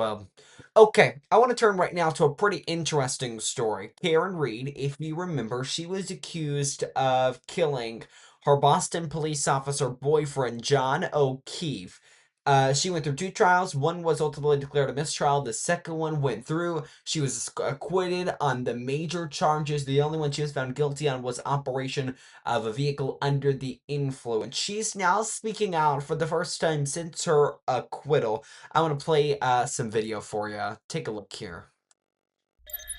Well, okay, I want to turn right now to a pretty interesting story. Karen Reed, if you remember, she was accused of killing her Boston police officer boyfriend, John O'Keefe. She went through two trials. One was ultimately declared a mistrial. The second one went through. She was acquitted on the major charges. The only one she was found guilty on was operation of a vehicle under the influence. She's now speaking out for the first time since her acquittal. I want to play some video for you. Take a look here.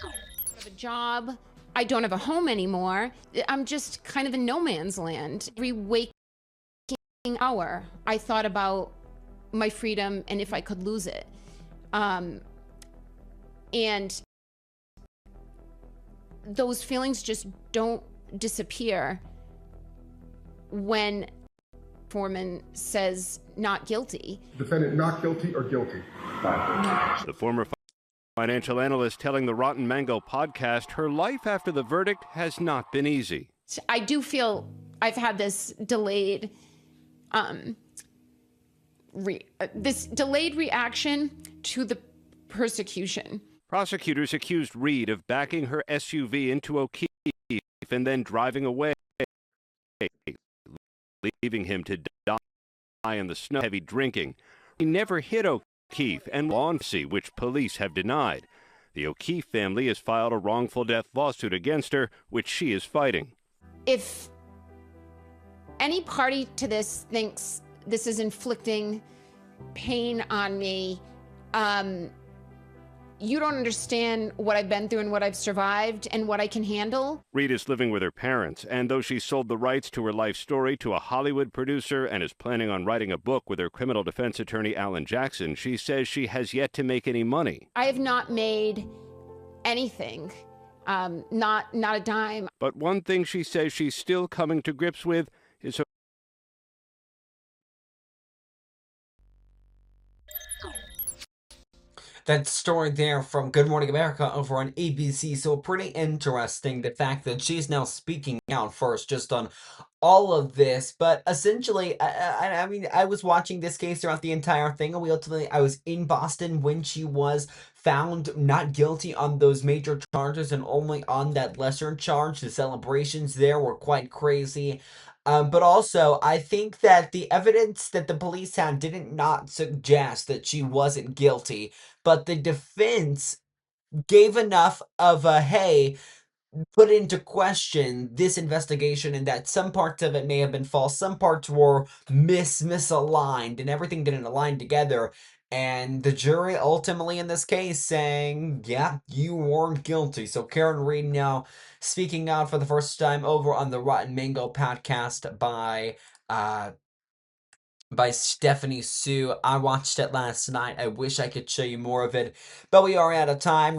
I have a job. I don't have a home anymore. I'm just kind of in no man's land. Every waking hour, I thought about my freedom and if I could lose it. And those feelings just don't disappear when foreman says not guilty. Defendant not guilty or guilty? The former financial analyst telling the Rotten Mango podcast her life after the verdict has not been easy. I do feel I've had this delayed reaction to the persecution. Prosecutors accused Reed of backing her SUV into O'Keefe and then driving away, leaving him to die in the snow. Heavy drinking. He never hit O'Keefe and Launcy, which police have denied. The O'Keefe family has filed a wrongful death lawsuit against her, which she is fighting. If any party to this thinks this is inflicting pain on me, you don't understand what I've been through and what I've survived and what I can handle. Reed is living with her parents, and though she sold the rights to her life story to a Hollywood producer and is planning on writing a book with her criminal defense attorney Alan Jackson, she says she has yet to make any money. I have not made anything, not a dime. But one thing she says she's still coming to grips with is her That story there from Good Morning America over on ABC. So pretty interesting, the fact that she's now speaking out first just on all of this. But essentially, I mean, I was watching this case throughout the entire thing, and I was in Boston when she was found not guilty on those major charges and only on that lesser charge. The celebrations there were quite crazy. But also, I think that the evidence that the police had didn't not suggest that she wasn't guilty, but the defense gave enough of a, hey, put into question this investigation, and that some parts of it may have been false, some parts were misaligned, and everything didn't align together. And the jury ultimately in this case saying, yeah, you weren't guilty. So Karen Reed now speaking out for the first time over on the Rotten Mango podcast by Stephanie Sue. I watched it last night. I wish I could show you more of it, but we are out of time.